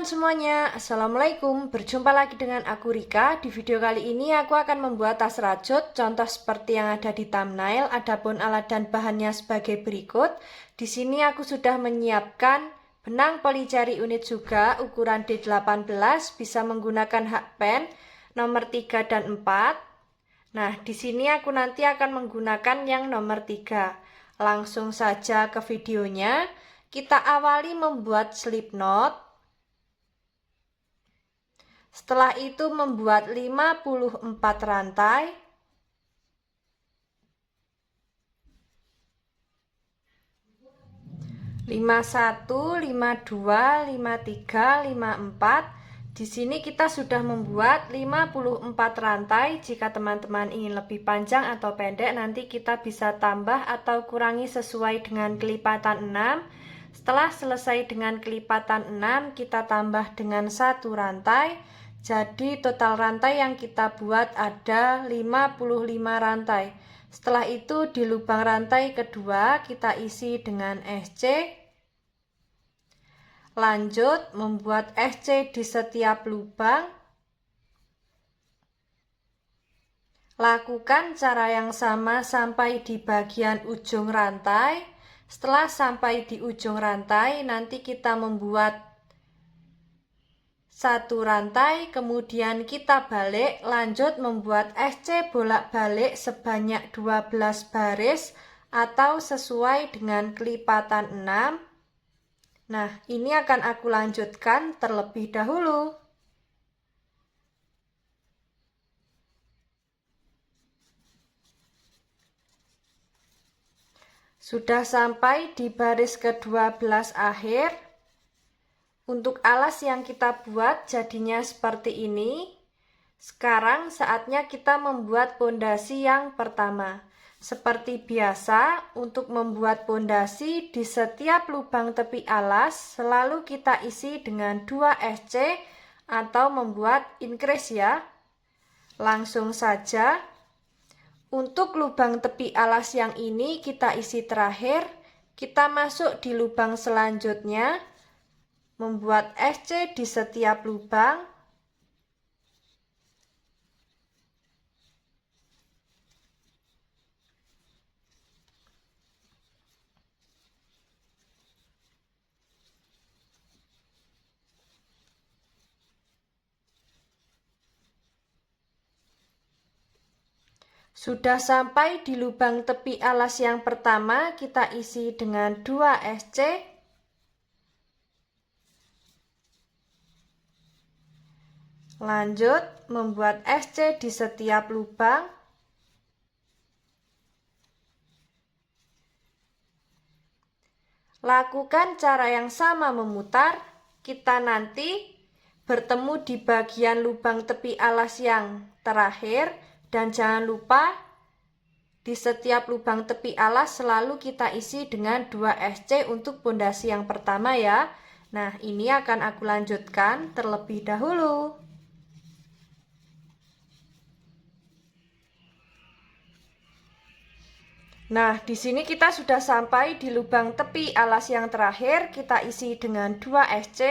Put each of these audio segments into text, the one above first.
teman-teman semuanya, Assalamualaikum. Berjumpa lagi dengan aku Rika. Di video kali ini aku akan membuat tas rajut, contoh seperti yang ada di thumbnail. Adapun alat dan bahannya sebagai berikut. Di sini aku sudah menyiapkan benang policeri unit juga, ukuran D18, bisa menggunakan hakpen nomor 3 dan 4. Nah, di sini aku nanti akan menggunakan yang nomor 3. Langsung saja ke videonya. Kita awali membuat slip knot. Setelah itu membuat 54 rantai. Lima satu, 52, 53, 54. Di sini kita sudah membuat 54 rantai. Jika teman-teman ingin lebih panjang atau pendek, nanti kita bisa tambah atau kurangi sesuai dengan kelipatan 6. Setelah selesai dengan kelipatan 6, kita tambah dengan 1 rantai. Jadi total rantai yang kita buat ada 55 rantai. Setelah itu di lubang rantai kedua kita isi dengan SC. Lanjut membuat SC di setiap lubang. Lakukan cara yang sama sampai di bagian ujung rantai. Setelah sampai di ujung rantai, nanti kita membuat 1 rantai, kemudian kita balik, lanjut membuat SC bolak-balik sebanyak 12 baris atau sesuai dengan kelipatan 6. Nah, ini akan aku lanjutkan terlebih dahulu. Sudah sampai di baris ke-12 akhir. Untuk alas yang kita buat jadinya seperti ini. Sekarang saatnya kita membuat pondasi yang pertama. Seperti biasa, untuk membuat pondasi di setiap lubang tepi alas selalu kita isi dengan 2 SC atau membuat increase ya. Langsung saja. Untuk lubang tepi alas yang ini kita isi terakhir. Kita masuk di lubang selanjutnya. Membuat SC di setiap lubang. Sudah sampai di lubang tepi alas yang pertama, kita isi dengan 2 SC. Lanjut membuat SC di setiap lubang. Lakukan cara yang sama memutar. Kita nanti bertemu di bagian lubang tepi alas yang terakhir. Dan jangan lupa di setiap lubang tepi alas selalu kita isi dengan 2 SC untuk pondasi yang pertama ya. Nah, ini akan aku lanjutkan terlebih dahulu. Nah, di sini kita sudah sampai di lubang tepi alas yang terakhir, kita isi dengan 2 SC.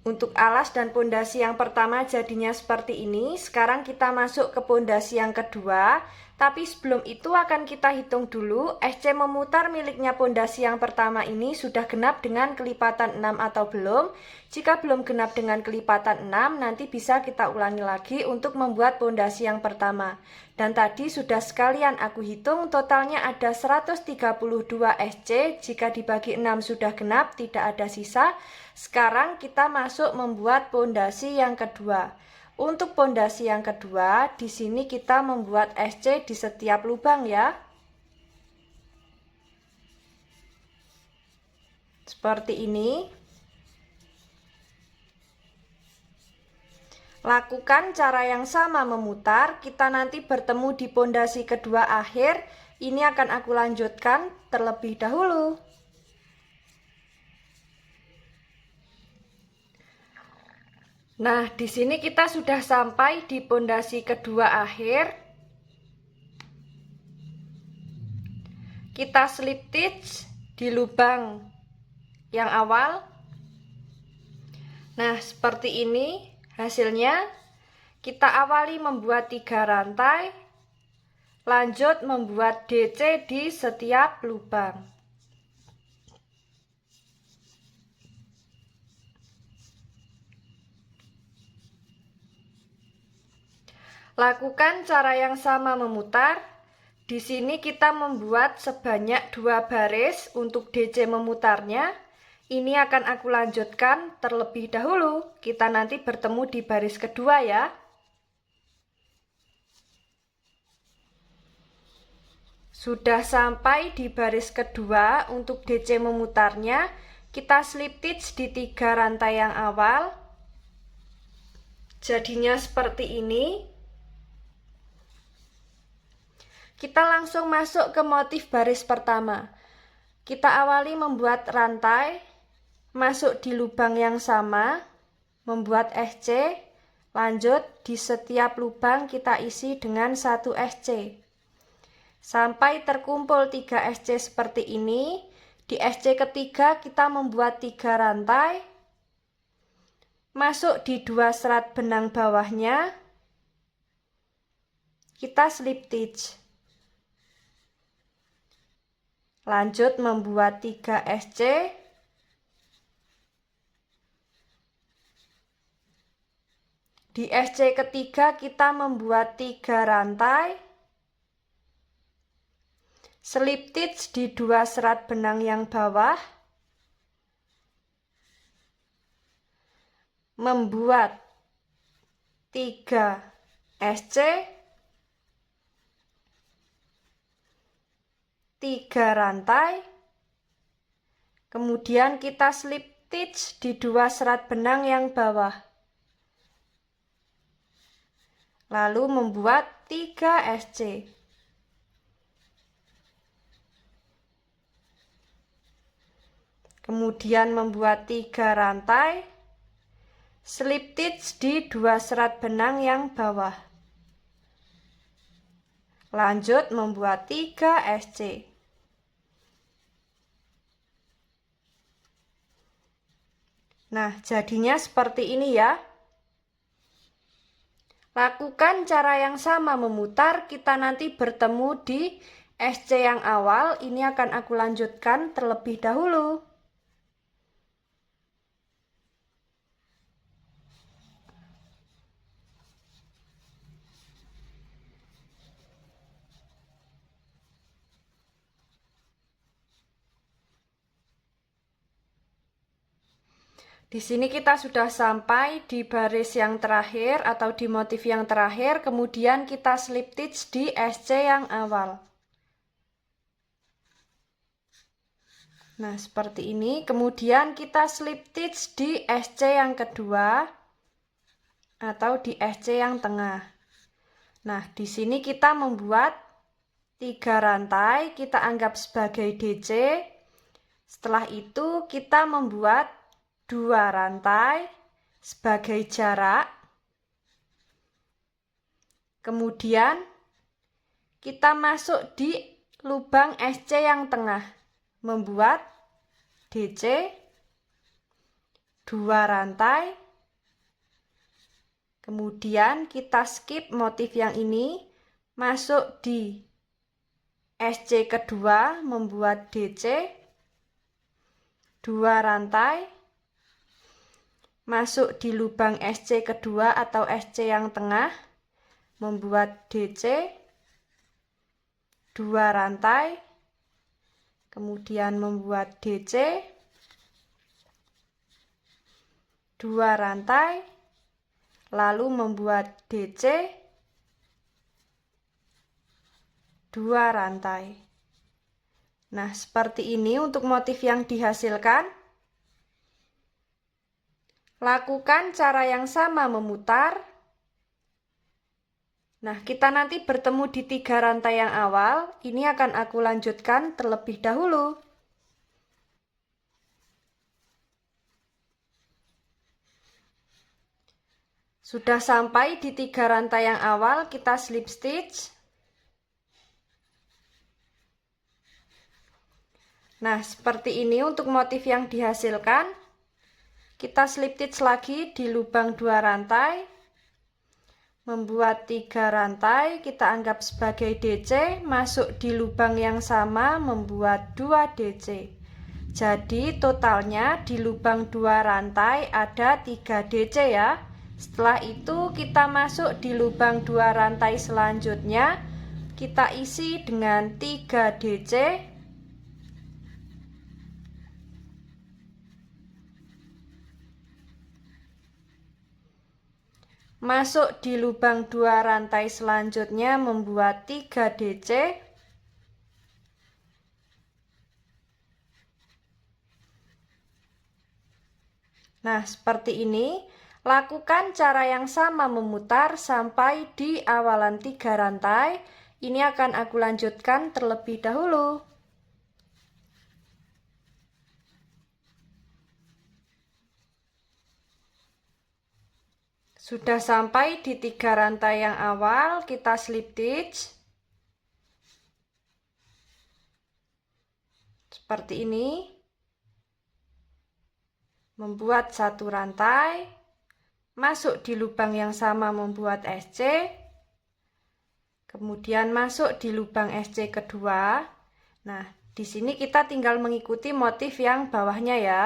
Untuk alas dan pondasi yang pertama jadinya seperti ini. Sekarang kita masuk ke pondasi yang kedua. Tapi sebelum itu akan kita hitung dulu SC memutar miliknya pondasi yang pertama ini sudah genap dengan kelipatan 6 atau belum. Jika belum genap dengan kelipatan 6, nanti bisa kita ulangi lagi untuk membuat pondasi yang pertama. Dan tadi sudah sekalian aku hitung totalnya ada 132 SC. Jika dibagi 6 sudah genap, tidak ada sisa. Sekarang kita masuk membuat pondasi yang kedua. Untuk pondasi yang kedua, di sini kita membuat SC di setiap lubang ya. Seperti ini. Lakukan cara yang sama memutar, kita nanti bertemu di pondasi kedua akhir. Ini akan aku lanjutkan terlebih dahulu. Nah, di sini kita sudah sampai di pondasi kedua akhir. Kita slip stitch di lubang yang awal. Nah, seperti ini hasilnya. Kita awali membuat 3 rantai, lanjut membuat DC di setiap lubang. Lakukan cara yang sama memutar. Di sini kita membuat sebanyak 2 baris untuk DC memutarnya. Ini akan aku lanjutkan terlebih dahulu. Kita nanti bertemu di baris kedua ya. Sudah sampai di baris kedua untuk DC memutarnya. Kita slip stitch di 3 rantai yang awal. Jadinya seperti ini. Kita langsung masuk ke motif baris pertama. Kita awali membuat rantai, masuk di lubang yang sama, membuat SC, lanjut di setiap lubang kita isi dengan 1 SC. Sampai terkumpul 3 SC seperti ini. Di SC ketiga kita membuat 3 rantai, masuk di 2 serat benang bawahnya, kita slip stitch. Lanjut membuat 3 SC. Di SC ketiga kita membuat 3 rantai. Slip stitch di 2 serat benang yang bawah. Membuat 3 SC. 3 rantai, kemudian kita slip stitch di 2 serat benang yang bawah, lalu membuat 3 SC. Kemudian membuat 3 rantai, slip stitch di 2 serat benang yang bawah, lanjut membuat 3 SC. Nah, jadinya seperti ini ya. Lakukan cara yang sama memutar, kita nanti bertemu di SC yang awal. Ini akan aku lanjutkan terlebih dahulu. Di sini kita sudah sampai di baris yang terakhir atau di motif yang terakhir, kemudian kita slip stitch di SC yang awal. Nah, seperti ini. Kemudian kita slip stitch di SC yang kedua atau di SC yang tengah. Nah, di sini kita membuat 3 rantai, kita anggap sebagai DC. Setelah itu kita membuat 2 rantai sebagai jarak. Kemudian kita masuk di lubang SC yang tengah, membuat DC, 2 rantai. Kemudian kita skip motif yang ini, masuk di SC kedua, membuat DC, 2 rantai. Masuk di lubang SC kedua atau SC yang tengah, membuat DC, 2 rantai, kemudian membuat DC, 2 rantai, lalu membuat DC, 2 rantai. Nah, seperti ini untuk motif yang dihasilkan. Lakukan cara yang sama memutar. Nah, kita nanti bertemu di 3 rantai yang awal. Ini akan aku lanjutkan terlebih dahulu. Sudah sampai di 3 rantai yang awal, kita slip stitch. Nah, seperti ini untuk motif yang dihasilkan. Kita slip stitch lagi di lubang 2 rantai. Membuat 3 rantai, kita anggap sebagai DC, masuk di lubang yang sama membuat 2 DC. Jadi totalnya di lubang 2 rantai ada 3 DC ya. Setelah itu kita masuk di lubang 2 rantai selanjutnya, kita isi dengan 3 DC. Masuk di lubang 2 rantai selanjutnya membuat 3 DC. Nah, seperti ini. Lakukan cara yang sama memutar sampai di awalan 3 rantai. Ini akan aku lanjutkan terlebih dahulu. Sudah sampai di 3 rantai yang awal, kita slip stitch. Seperti ini. Membuat 1 rantai. Masuk di lubang yang sama membuat SC. Kemudian masuk di lubang SC kedua. Nah, di sini kita tinggal mengikuti motif yang bawahnya ya.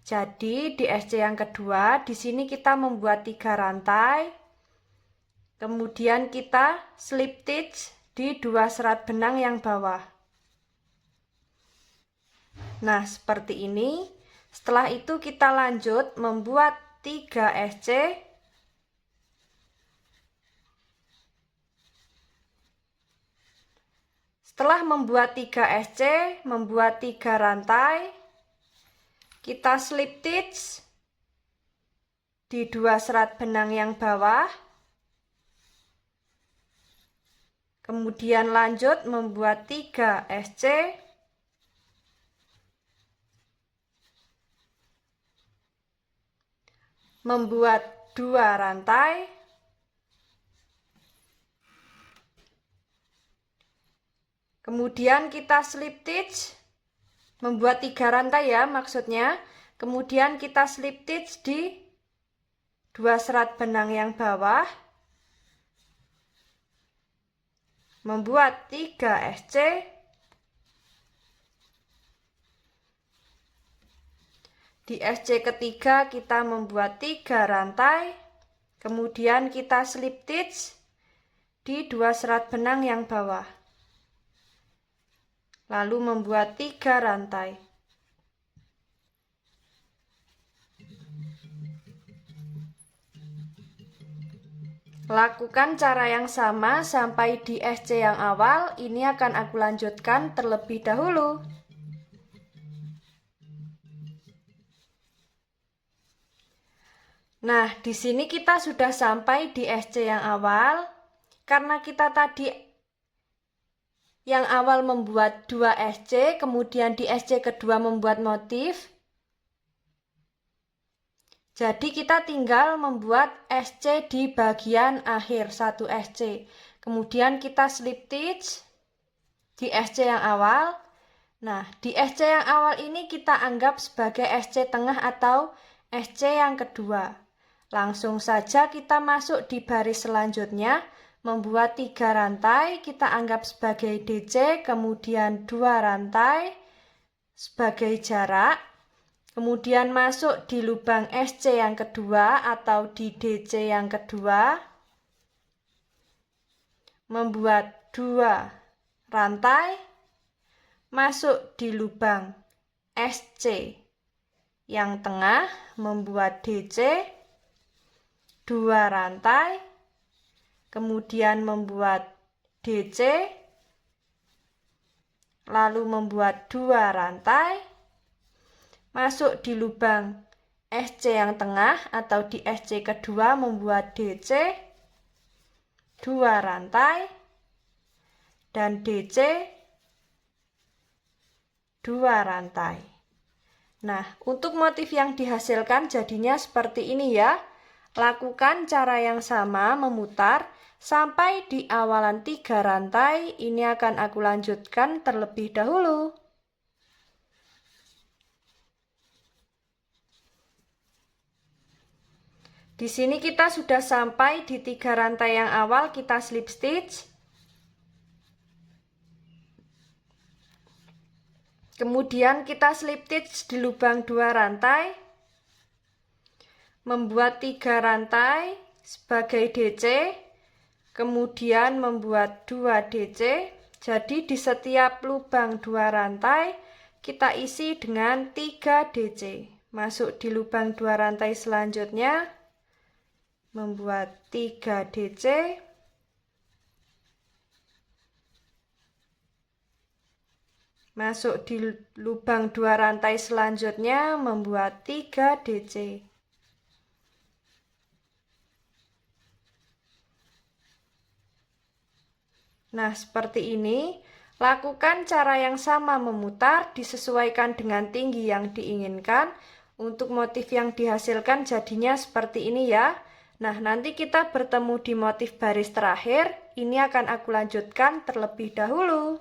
Jadi di SC yang kedua, di sini kita membuat 3 rantai. Kemudian kita slip stitch di 2 serat benang yang bawah. Nah, seperti ini. Setelah itu kita lanjut membuat 3 SC. Setelah membuat 3 SC, membuat 3 rantai. Kita slip stitch di 2 serat benang yang bawah. Kemudian lanjut membuat 3 SC. Membuat 2 rantai. Kemudian kita slip stitch. Membuat 3 rantai ya maksudnya. Kemudian kita slip stitch di 2 serat benang yang bawah. Membuat 3 SC. Di SC ketiga kita membuat 3 rantai. Kemudian kita slip stitch di 2 serat benang yang bawah. Lalu membuat 3 rantai. Lakukan cara yang sama sampai di SC yang awal. Ini akan aku lanjutkan terlebih dahulu. Nah, di sini kita sudah sampai di SC yang awal. Karena kita tadi yang awal membuat 2 SC, kemudian di SC kedua membuat motif. Jadi kita tinggal membuat SC di bagian akhir 1 SC. Kemudian kita slip stitch di SC yang awal. Nah, di SC yang awal ini kita anggap sebagai SC tengah atau SC yang kedua. Langsung saja kita masuk di baris selanjutnya. Membuat 3 rantai, kita anggap sebagai DC, kemudian 2 rantai sebagai jarak. Kemudian masuk di lubang SC yang kedua atau di DC yang kedua. Membuat 2 rantai. Masuk di lubang SC yang tengah, membuat DC. 2 rantai. Kemudian membuat DC, lalu membuat 2 rantai, masuk di lubang SC yang tengah atau di SC kedua membuat DC, 2 rantai, dan DC, 2 rantai. Nah, untuk motif yang dihasilkan jadinya seperti ini ya. Lakukan cara yang sama memutar sampai di awalan 3 rantai. Ini akan aku lanjutkan terlebih dahulu. Di sini kita sudah sampai di 3 rantai yang awal, kita slip stitch. Kemudian kita slip stitch di lubang 2 rantai. Membuat 3 rantai sebagai DC, kemudian membuat 2 DC. Jadi di setiap lubang 2 rantai kita isi dengan 3 DC. Masuk di lubang 2 rantai selanjutnya, membuat 3 DC. Masuk di lubang 2 rantai selanjutnya, membuat 3 DC. Nah, seperti ini. Lakukan cara yang sama memutar, disesuaikan dengan tinggi yang diinginkan. Untuk motif yang dihasilkan jadinya seperti ini ya. Nah, nanti kita bertemu di motif baris terakhir. Ini akan aku lanjutkan terlebih dahulu.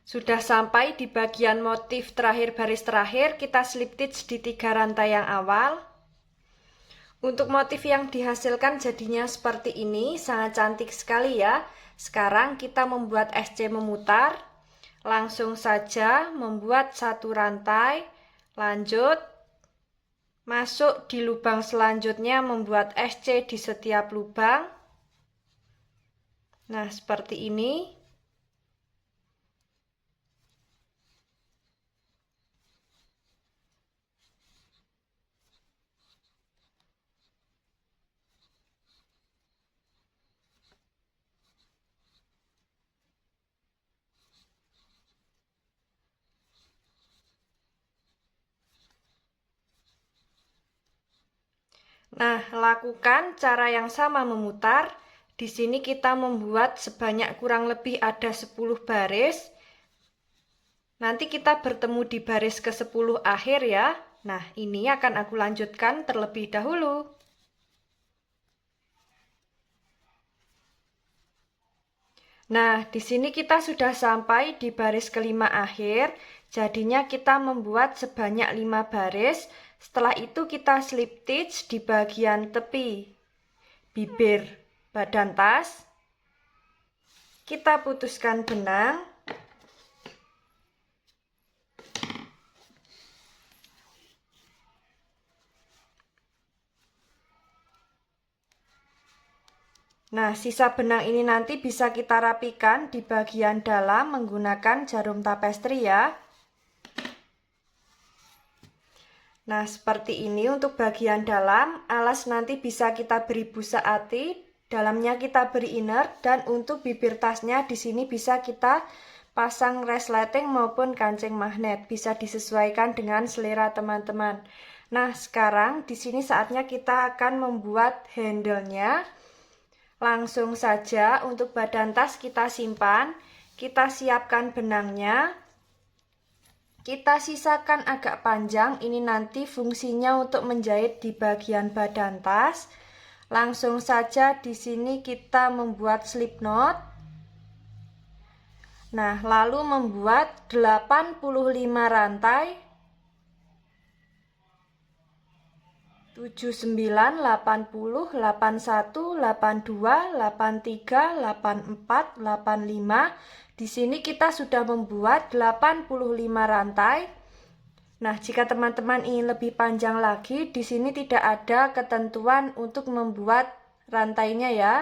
Sudah sampai di bagian motif terakhir baris terakhir, kita slip stitch di 3 rantai yang awal. Untuk motif yang dihasilkan jadinya seperti ini, sangat cantik sekali ya. Sekarang kita membuat SC memutar. Langsung saja membuat 1 rantai, lanjut masuk di lubang selanjutnya, membuat SC di setiap lubang. Nah, seperti ini. Nah, lakukan cara yang sama memutar. Di sini kita membuat sebanyak kurang lebih ada 10 baris. Nanti kita bertemu di baris ke-10 akhir ya. Nah, ini akan aku lanjutkan terlebih dahulu. Nah, di sini kita sudah sampai di baris ke-5 akhir. Jadinya kita membuat sebanyak 5 baris. Setelah itu kita slip stitch di bagian tepi bibir badan tas. Kita putuskan benang. Nah, sisa benang ini nanti bisa kita rapikan di bagian dalam menggunakan jarum tapestri ya. Nah, seperti ini untuk bagian dalam. Alas nanti bisa kita beri busa ati, dalamnya kita beri inner, dan untuk bibir tasnya di sini bisa kita pasang resleting maupun kancing magnet. Bisa disesuaikan dengan selera teman-teman. Nah, sekarang di sini saatnya kita akan membuat handle-nya. Langsung saja untuk badan tas kita simpan, kita siapkan benangnya. Kita sisakan agak panjang, ini nanti fungsinya untuk menjahit di bagian badan tas. Langsung saja di sini kita membuat slip knot. Nah, lalu membuat 85 rantai. 79, 80, 81, 82, 83, 84, 85. Di sini kita sudah membuat 85 rantai. Nah, jika teman-teman ingin lebih panjang lagi, di sini tidak ada ketentuan untuk membuat rantainya ya.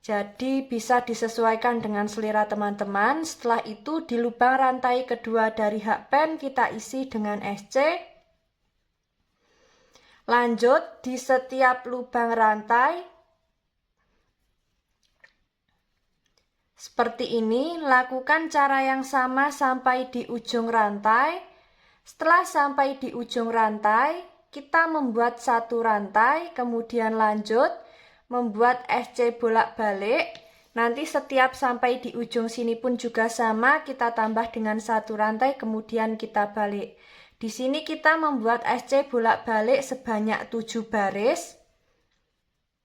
Jadi bisa disesuaikan dengan selera teman-teman. Setelah itu di lubang rantai kedua dari hakpen kita isi dengan SC. Lanjut di setiap lubang rantai. Seperti ini, lakukan cara yang sama sampai di ujung rantai. Setelah sampai di ujung rantai, kita membuat 1 rantai, kemudian lanjut membuat SC bolak-balik. Nanti setiap sampai di ujung sini pun juga sama, kita tambah dengan 1 rantai, kemudian kita balik. Di sini kita membuat SC bolak-balik sebanyak 7 baris.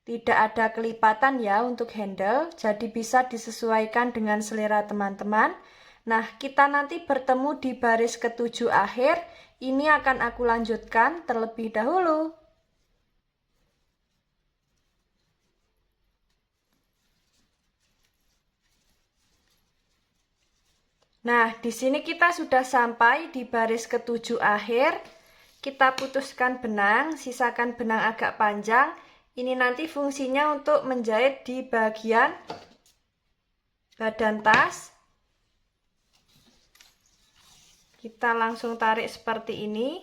Tidak ada kelipatan ya untuk handle, jadi bisa disesuaikan dengan selera teman-teman. Nah, kita nanti bertemu di baris ke-7 akhir. Ini akan aku lanjutkan terlebih dahulu. Nah, di sini kita sudah sampai di baris ke-7 akhir. Kita putuskan benang, sisakan benang agak panjang. Ini nanti fungsinya untuk menjahit di bagian badan tas. Kita langsung tarik seperti ini.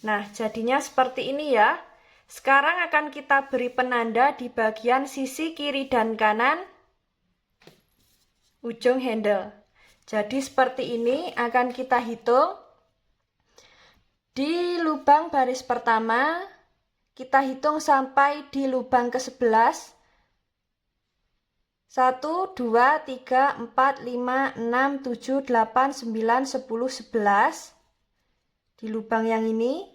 Nah, jadinya seperti ini ya. Sekarang akan kita beri penanda di bagian sisi kiri dan kanan ujung handle. Jadi seperti ini akan kita hitung. Di lubang baris pertama, kita hitung sampai di lubang ke-11. 1, 2, 3, 4, 5, 6, 7, 8, 9, 10, 11. Di lubang yang ini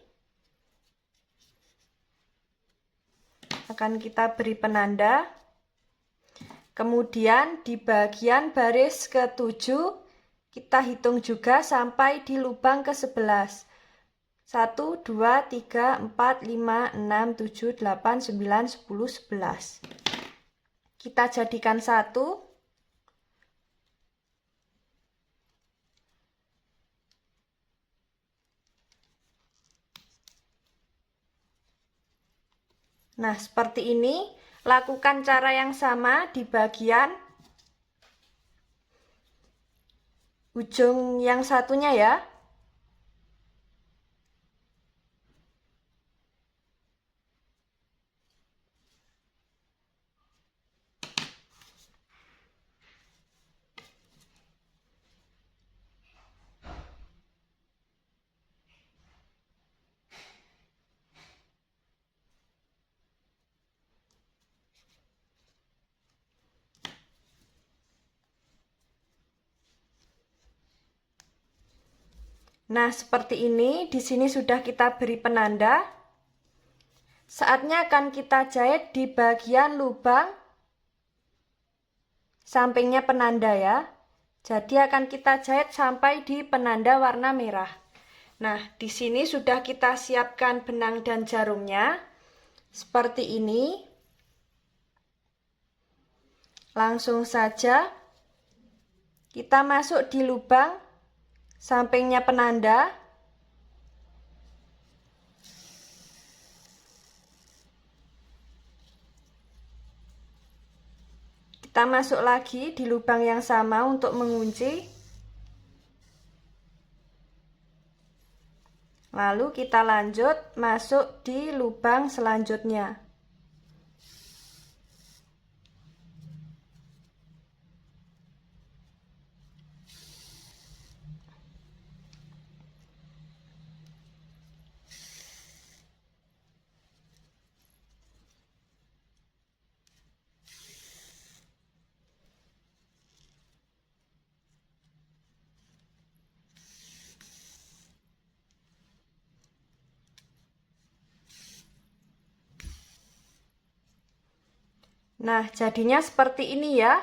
akan kita beri penanda. Kemudian di bagian baris ke-7 kita hitung juga sampai di lubang ke-11. 1, 2, 3, 4, 5, 6, 7, 8, 9, 10, 11. Kita jadikan satu. Nah, seperti ini. Lakukan cara yang sama di bagian ujung yang satunya ya. Nah, seperti ini. Di sini sudah kita beri penanda. Saatnya akan kita jahit di bagian lubang sampingnya penanda ya. Jadi akan kita jahit sampai di penanda warna merah. Nah, di sini sudah kita siapkan benang dan jarumnya. Seperti ini. Langsung saja kita masuk di lubang sampingnya penanda. Kita masuk lagi di lubang yang sama untuk mengunci. Lalu kita lanjut masuk di lubang selanjutnya. Nah, jadinya seperti ini ya.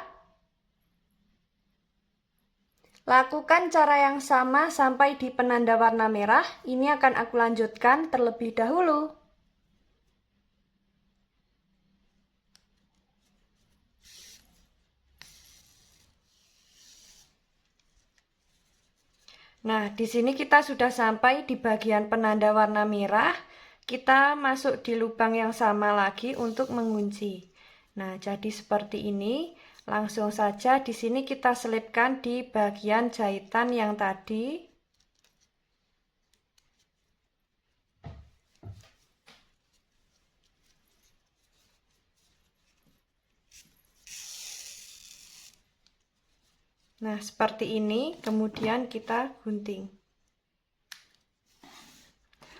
Lakukan cara yang sama sampai di penanda warna merah. Ini akan aku lanjutkan terlebih dahulu. Nah, di sini kita sudah sampai di bagian penanda warna merah. Kita masuk di lubang yang sama lagi untuk mengunci. Nah, jadi seperti ini. Langsung saja di sini kita selipkan di bagian jahitan yang tadi. Nah, seperti ini. Kemudian kita gunting.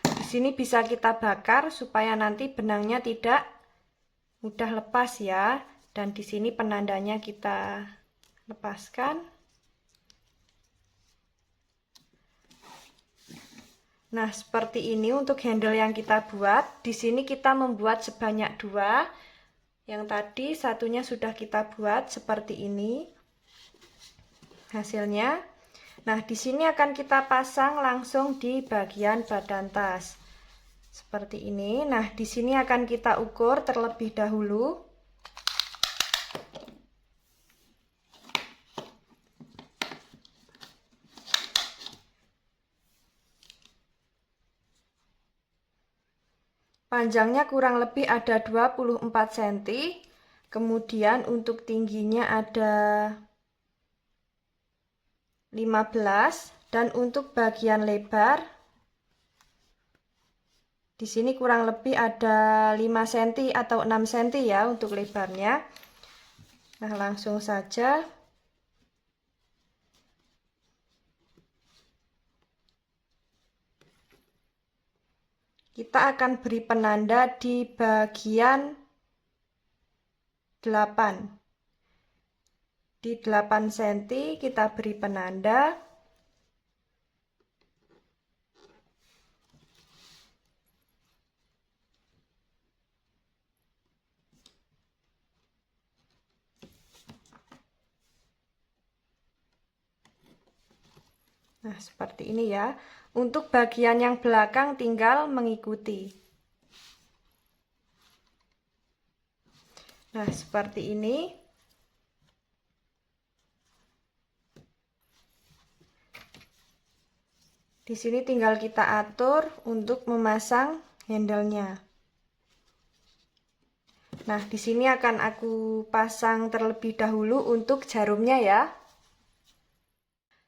Di sini bisa kita bakar supaya nanti benangnya tidak mudah lepas ya. Dan di sini penandanya kita lepaskan. Nah, seperti ini untuk handle yang kita buat. Di sini kita membuat sebanyak 2. Yang tadi satunya sudah kita buat seperti ini hasilnya. Nah, di sini akan kita pasang langsung di bagian badan tas. Seperti ini. Nah, di sini akan kita ukur terlebih dahulu. Panjangnya kurang lebih ada 24 cm. Kemudian untuk tingginya ada 15 dan untuk bagian lebar di sini kurang lebih ada 5 cm atau 6 cm ya untuk lebarnya. Nah, langsung saja kita akan beri penanda di bagian 8. Di 8 cm kita beri penanda. Nah, seperti ini ya. Untuk bagian yang belakang tinggal mengikuti. Nah, seperti ini. Di sini tinggal kita atur untuk memasang handle-nya. Nah, di sini akan aku pasang terlebih dahulu untuk jarumnya ya.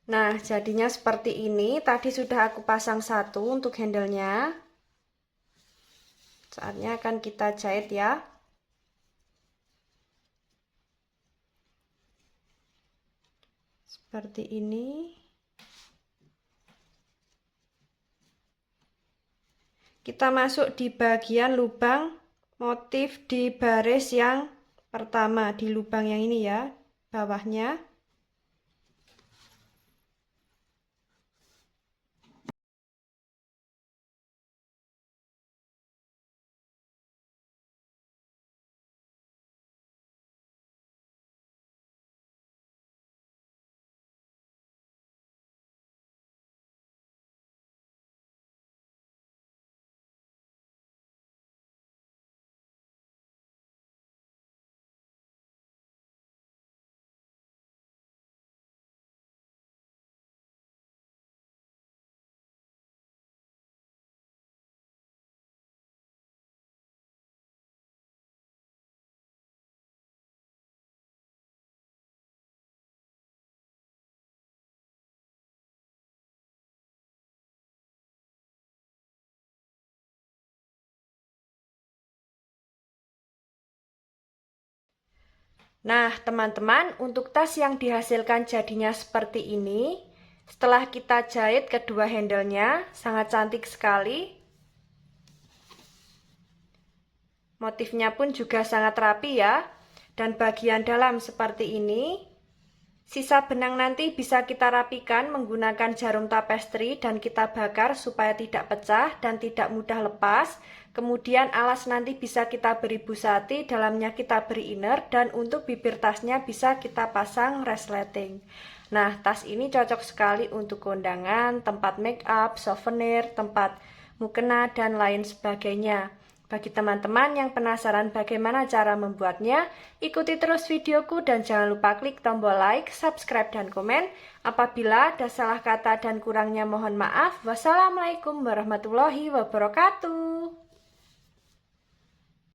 Nah, jadinya seperti ini. Tadi sudah aku pasang satu untuk handle-nya. Saatnya akan kita jahit ya. Seperti ini. Kita masuk di bagian lubang motif di baris yang pertama, di lubang yang ini ya, bawahnya. Nah, teman-teman, untuk tas yang dihasilkan jadinya seperti ini. Setelah kita jahit kedua handle-nya, sangat cantik sekali. Motifnya pun juga sangat rapi ya. Dan bagian dalam seperti ini. Sisa benang nanti bisa kita rapikan menggunakan jarum tapestri dan kita bakar supaya tidak pecah dan tidak mudah lepas. Kemudian alas nanti bisa kita beri busati, dalamnya kita beri inner, dan untuk bibir tasnya bisa kita pasang resleting. Nah, tas ini cocok sekali untuk kondangan, tempat make up, souvenir, tempat mukena, dan lain sebagainya. Bagi teman-teman yang penasaran bagaimana cara membuatnya, ikuti terus videoku dan jangan lupa klik tombol like, subscribe, dan komen. Apabila ada salah kata dan kurangnya mohon maaf. Wassalamualaikum warahmatullahi wabarakatuh.